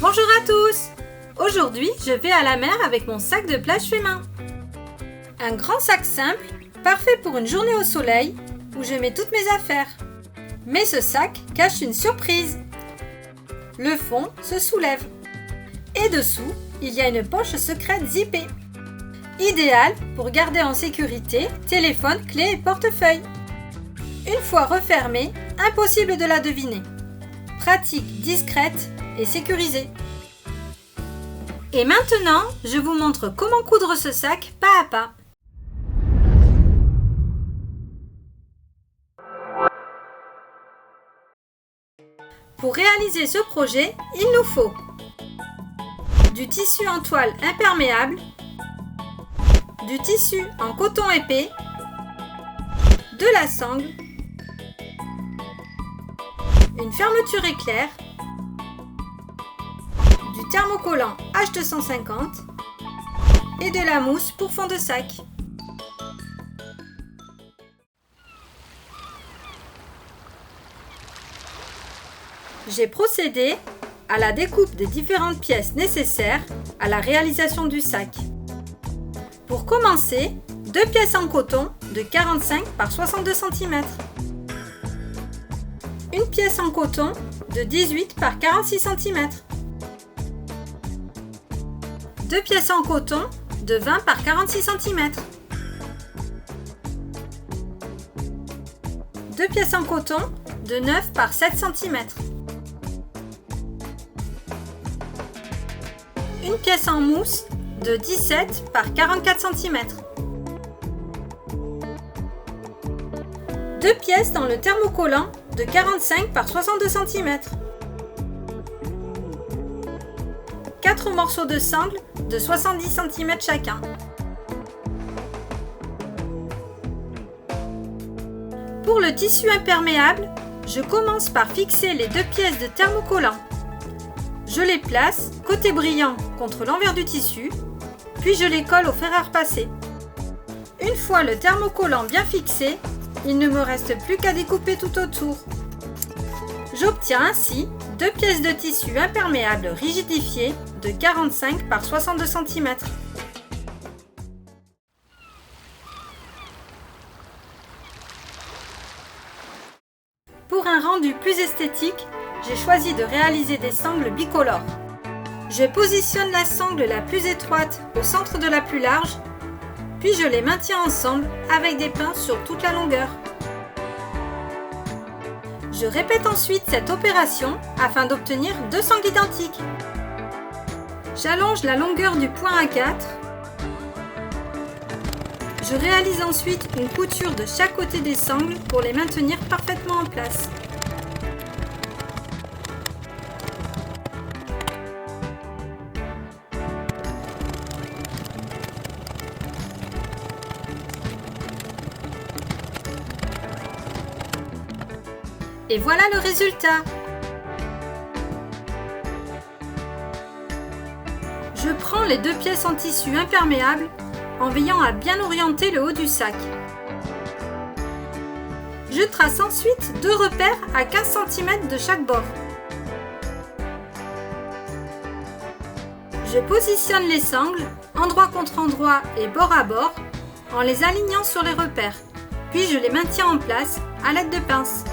Bonjour à tous! Aujourd'hui, je vais à la mer avec mon sac de plage fait main. Un grand sac simple, parfait pour une journée au soleil où je mets toutes mes affaires. Mais ce sac cache une surprise. Le fond se soulève. Et dessous, il y a une poche secrète zippée. Idéal pour garder en sécurité téléphone, clé et portefeuille. Une fois refermée, impossible de la deviner. Pratique, discrète et sécurisée. Et maintenant, je vous montre comment coudre ce sac pas à pas. Pour réaliser ce projet, il nous faut du tissu en toile imperméable, du tissu en coton épais, de la sangle, une fermeture éclair, du thermocollant H250 et de la mousse pour fond de sac. J'ai procédé à la découpe des différentes pièces nécessaires à la réalisation du sac. Pour commencer, 2 pièces en coton de 45 par 62 cm. Une pièce en coton de 18 par 46 cm. 2 pièces en coton de 20 par 46 cm. 2 pièces en coton de 9 par 7 cm. Une pièce en mousse de 17 par 44 cm. 2 pièces dans le thermocollant de 45 par 62 cm. 4 morceaux de sangle de 70 cm chacun. Pour le tissu imperméable, je commence par fixer les 2 pièces de thermocollant. Je les place côté brillant contre l'envers du tissu, puis je les colle au fer à repasser. Une fois le thermocollant bien fixé, il ne me reste plus qu'à découper tout autour. J'obtiens ainsi 2 pièces de tissu imperméable rigidifié de 45 par 62 cm. Pour un rendu plus esthétique, j'ai choisi de réaliser des sangles bicolores. Je positionne la sangle la plus étroite au centre de la plus large, puis je les maintiens ensemble avec des pinces sur toute la longueur. Je répète ensuite cette opération afin d'obtenir 2 sangles identiques. J'allonge la longueur du point A4. Je réalise ensuite une couture de chaque côté des sangles pour les maintenir parfaitement en place. Et voilà le résultat. Je prends les 2 pièces en tissu imperméable en veillant à bien orienter le haut du sac. Je trace ensuite 2 repères à 15 cm de chaque bord. Je positionne les sangles, endroit contre endroit et bord à bord, en les alignant sur les repères, puis je les maintiens en place à l'aide de pinces.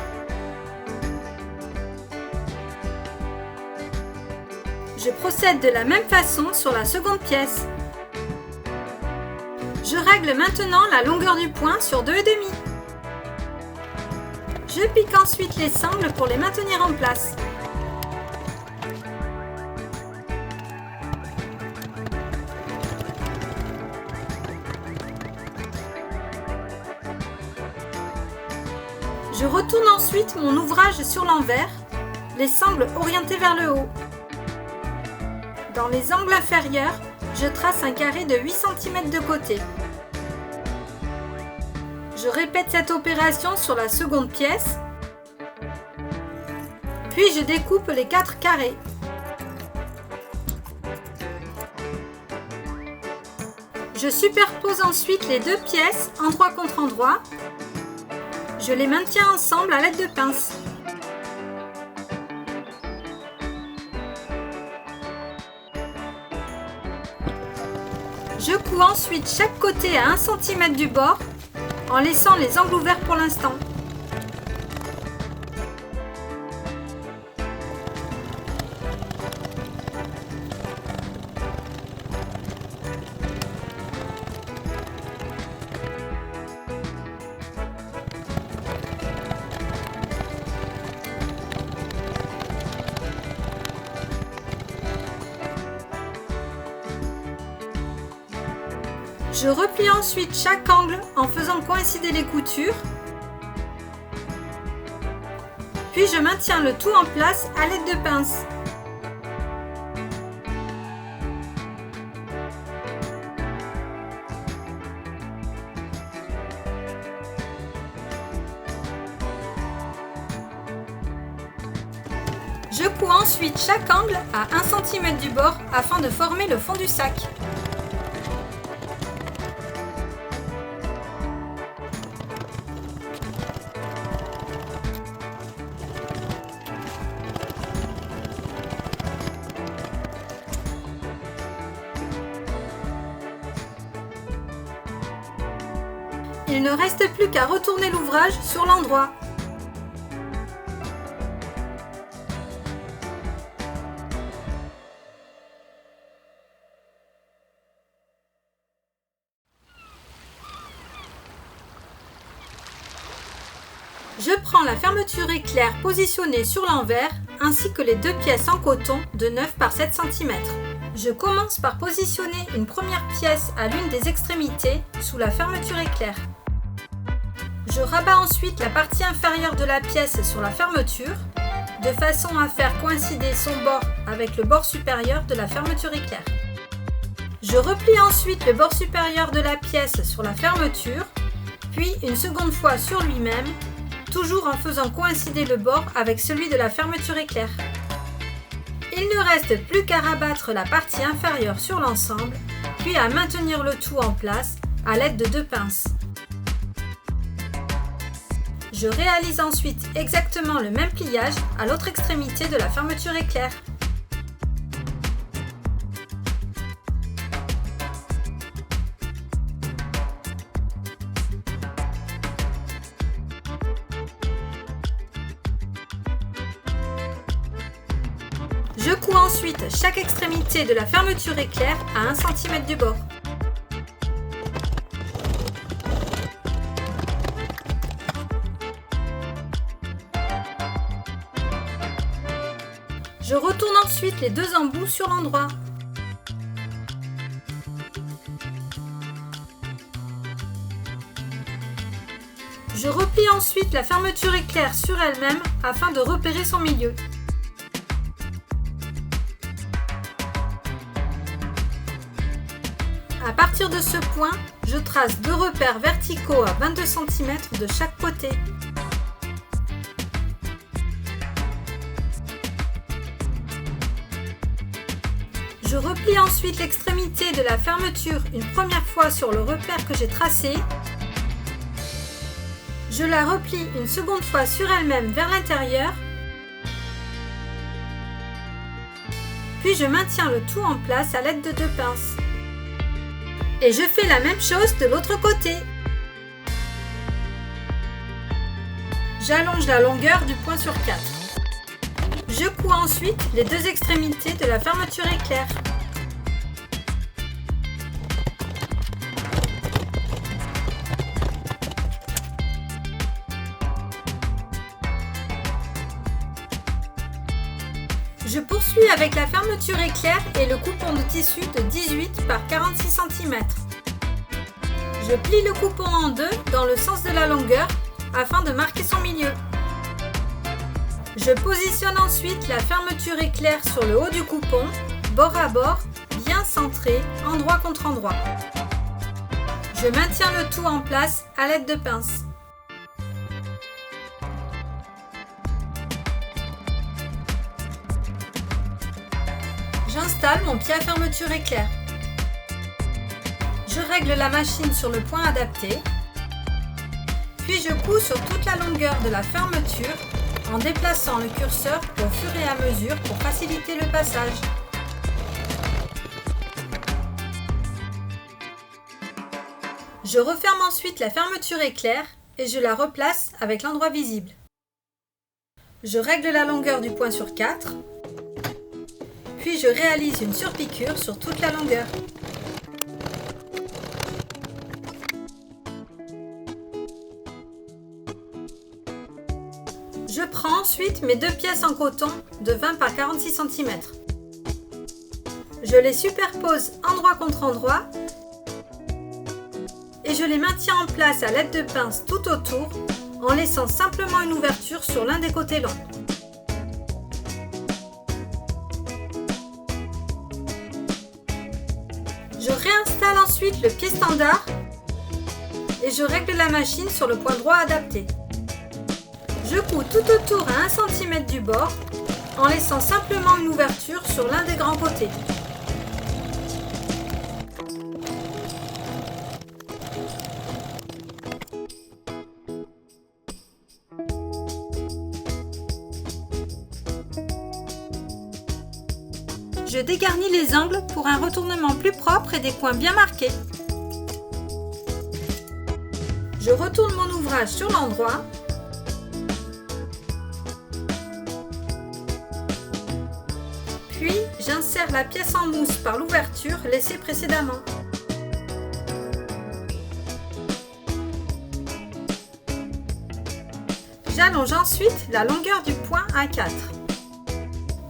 Je procède de la même façon sur la seconde pièce. Je règle maintenant la longueur du point sur 2,5. Je pique ensuite les sangles pour les maintenir en place. Je retourne ensuite mon ouvrage sur l'envers, les sangles orientées vers le haut. Dans les angles inférieurs, je trace un carré de 8 cm de côté. Je répète cette opération sur la seconde pièce, puis je découpe les 4 carrés. Je superpose ensuite les 2 pièces endroit contre endroit. Je les maintiens ensemble à l'aide de pinces. Je couds ensuite chaque côté à 1 cm du bord en laissant les angles ouverts pour l'instant. Je replie ensuite chaque angle en faisant coïncider les coutures. Puis je maintiens le tout en place à l'aide de pinces. Je couds ensuite chaque angle à 1 cm du bord afin de former le fond du sac. Il ne reste plus qu'à retourner l'ouvrage sur l'endroit. Je prends la fermeture éclair positionnée sur l'envers ainsi que les 2 pièces en coton de 9 par 7 cm. Je commence par positionner une première pièce à l'une des extrémités sous la fermeture éclair. Je rabats ensuite la partie inférieure de la pièce sur la fermeture, de façon à faire coïncider son bord avec le bord supérieur de la fermeture éclair. Je replie ensuite le bord supérieur de la pièce sur la fermeture, puis une seconde fois sur lui-même, toujours en faisant coïncider le bord avec celui de la fermeture éclair. Il ne reste plus qu'à rabattre la partie inférieure sur l'ensemble, puis à maintenir le tout en place à l'aide de 2 pinces. Je réalise ensuite exactement le même pliage à l'autre extrémité de la fermeture éclair. Je couds ensuite chaque extrémité de la fermeture éclair à 1 cm du bord. Je retourne ensuite les 2 embouts sur l'endroit. Je replie ensuite la fermeture éclair sur elle-même afin de repérer son milieu. À partir de ce point, je trace 2 repères verticaux à 22 cm de chaque côté. Je replie ensuite l'extrémité de la fermeture une première fois sur le repère que j'ai tracé. Je la replie une seconde fois sur elle-même vers l'intérieur. Puis je maintiens le tout en place à l'aide de 2 pinces. Et je fais la même chose de l'autre côté. J'allonge la longueur du point sur 4. Je couds ensuite les 2 extrémités de la fermeture éclair. Je poursuis avec la fermeture éclair et le coupon de tissu de 18 par 46 cm. Je plie le coupon en 2 dans le sens de la longueur afin de marquer son milieu. Je positionne ensuite la fermeture éclair sur le haut du coupon, bord à bord, bien centré, endroit contre endroit. Je maintiens le tout en place à l'aide de pinces. J'installe mon pied à fermeture éclair. Je règle la machine sur le point adapté, puis je couds sur toute la longueur de la fermeture en déplaçant le curseur au fur et à mesure pour faciliter le passage. Je referme ensuite la fermeture éclair et je la replace avec l'endroit visible. Je règle la longueur du point sur 4, puis je réalise une surpiqûre sur toute la longueur. Je prends ensuite mes deux pièces en coton de 20 par 46 cm. Je les superpose endroit contre endroit et je les maintiens en place à l'aide de pinces tout autour en laissant simplement une ouverture sur l'un des côtés longs. Je réinstalle ensuite le pied standard et je règle la machine sur le point droit adapté. Je couds tout autour à 1 cm du bord en laissant simplement une ouverture sur l'un des grands côtés. Je dégarnis les angles pour un retournement plus propre et des coins bien marqués. Je retourne mon ouvrage sur l'endroit. Puis, j'insère la pièce en mousse par l'ouverture laissée précédemment. J'allonge ensuite la longueur du point à 4.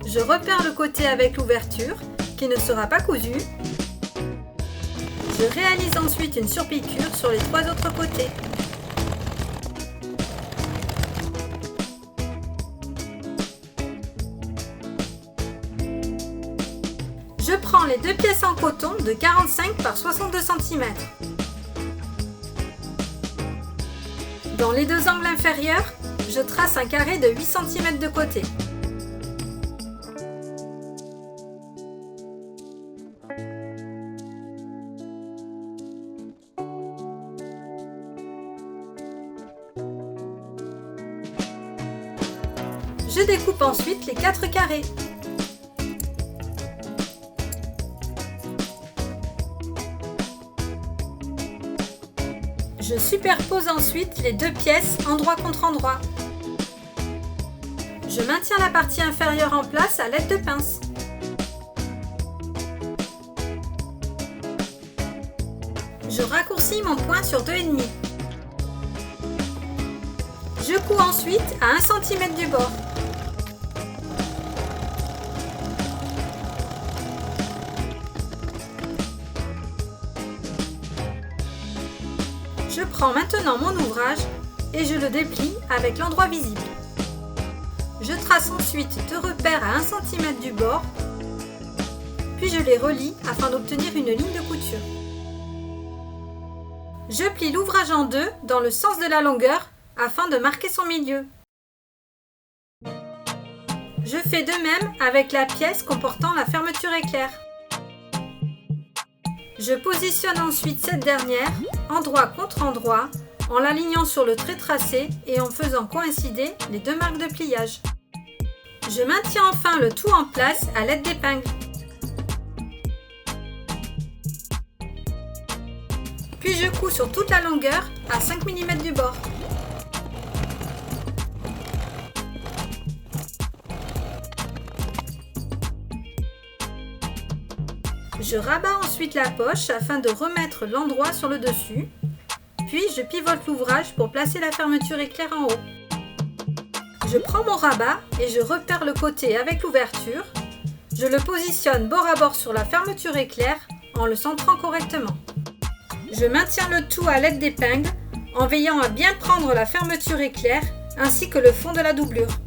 Je repère le côté avec l'ouverture, qui ne sera pas cousu. Je réalise ensuite une surpiqûre sur les 3 autres côtés. Je prends les deux pièces en coton de 45 par 62 cm. Dans les deux angles inférieurs, je trace un carré de 8 cm de côté. Je découpe ensuite les 4 carrés. Je superpose ensuite les deux pièces endroit contre endroit. Je maintiens la partie inférieure en place à l'aide de pinces. Je raccourcis mon point sur 2,5. Je couds ensuite à 1 cm du bord. Je prends maintenant mon ouvrage et je le déplie avec l'endroit visible. Je trace ensuite deux repères à 1 cm du bord, puis je les relie afin d'obtenir une ligne de couture. Je plie l'ouvrage en deux dans le sens de la longueur afin de marquer son milieu. Je fais de même avec la pièce comportant la fermeture éclair. Je positionne ensuite cette dernière, endroit contre endroit, en l'alignant sur le trait tracé et en faisant coïncider les deux marques de pliage. Je maintiens enfin le tout en place à l'aide d'épingles. Puis je couds sur toute la longueur à 5 mm du bord. Je rabats ensuite la poche afin de remettre l'endroit sur le dessus, puis je pivote l'ouvrage pour placer la fermeture éclair en haut. Je prends mon rabat et je repère le côté avec l'ouverture. Je le positionne bord à bord sur la fermeture éclair en le centrant correctement. Je maintiens le tout à l'aide d'épingles en veillant à bien prendre la fermeture éclair ainsi que le fond de la doublure.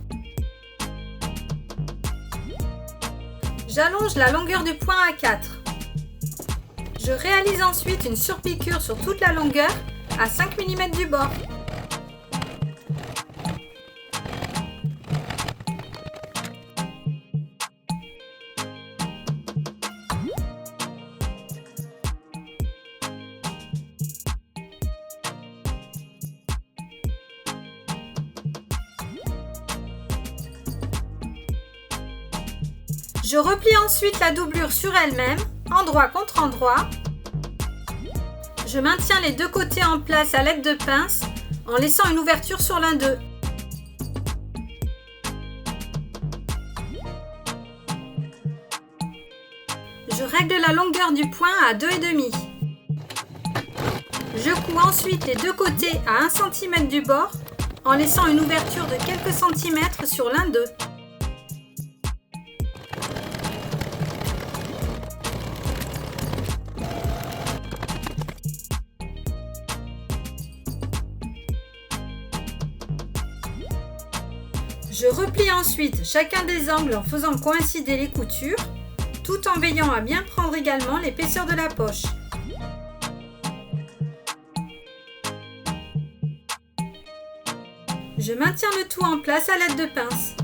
J'allonge la longueur du point à 4. Je réalise ensuite une surpiqûre sur toute la longueur à 5 mm du bord. Je replie ensuite la doublure sur elle-même, endroit contre endroit. Je maintiens les deux côtés en place à l'aide de pinces en laissant une ouverture sur l'un d'eux. Je règle la longueur du point à 2,5. Je couds ensuite les deux côtés à 1 cm du bord en laissant une ouverture de quelques centimètres sur l'un d'eux. Je replie ensuite chacun des angles en faisant coïncider les coutures, tout en veillant à bien prendre également l'épaisseur de la poche. Je maintiens le tout en place à l'aide de pinces.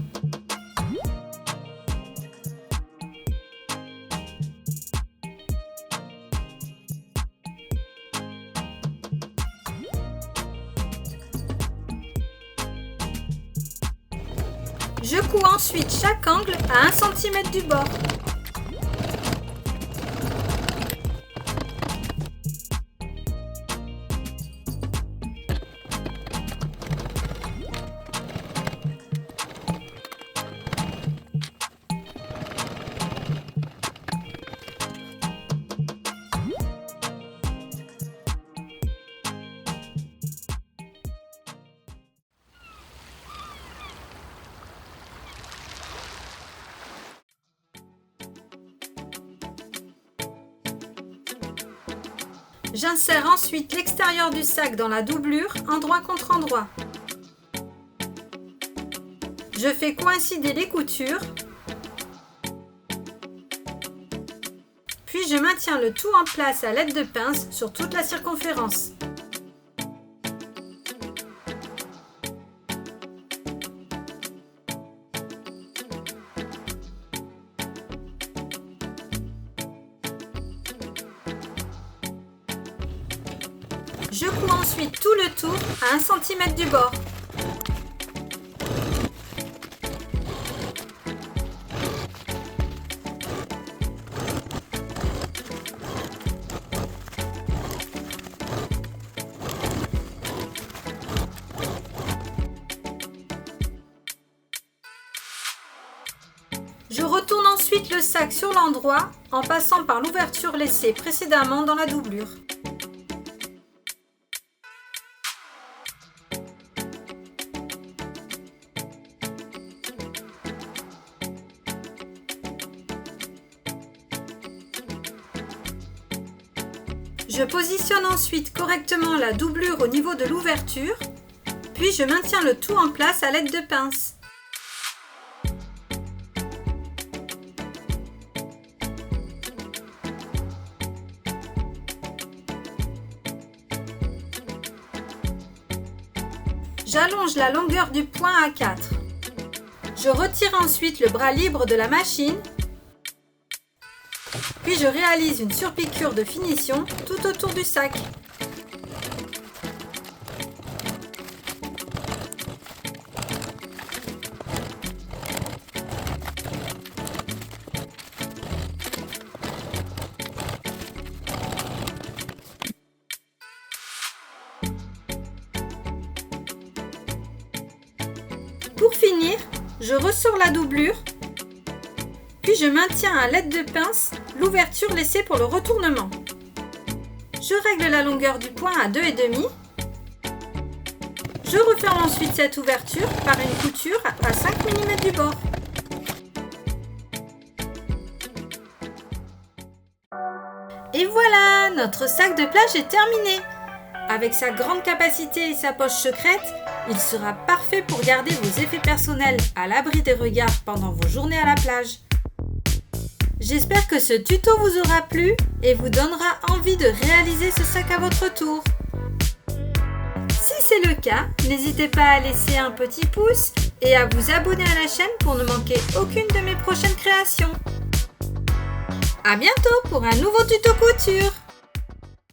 Je couds ensuite chaque angle à 1 cm du bord. J'insère ensuite l'extérieur du sac dans la doublure, endroit contre endroit. Je fais coïncider les coutures, puis je maintiens le tout en place à l'aide de pinces sur toute la circonférence. Je couds ensuite tout le tour à 1 cm du bord. Je retourne ensuite le sac sur l'endroit en passant par l'ouverture laissée précédemment dans la doublure. Je positionne ensuite correctement la doublure au niveau de l'ouverture, puis je maintiens le tout en place à l'aide de pinces. J'allonge la longueur du point à 4. Je retire ensuite le bras libre de la machine, puis je réalise une surpiqûre de finition tout autour du sac. Pour finir, je ressors la doublure, puis je maintiens à l'aide de pinces l'ouverture laissée pour le retournement. Je règle la longueur du point à 2,5. Je referme ensuite cette ouverture par une couture à 5 mm du bord. Et voilà, notre sac de plage est terminé. Avec sa grande capacité et sa poche secrète, il sera parfait pour garder vos effets personnels à l'abri des regards pendant vos journées à la plage. J'espère que ce tuto vous aura plu et vous donnera envie de réaliser ce sac à votre tour. Si c'est le cas, n'hésitez pas à laisser un petit pouce et à vous abonner à la chaîne pour ne manquer aucune de mes prochaines créations. À bientôt pour un nouveau tuto couture!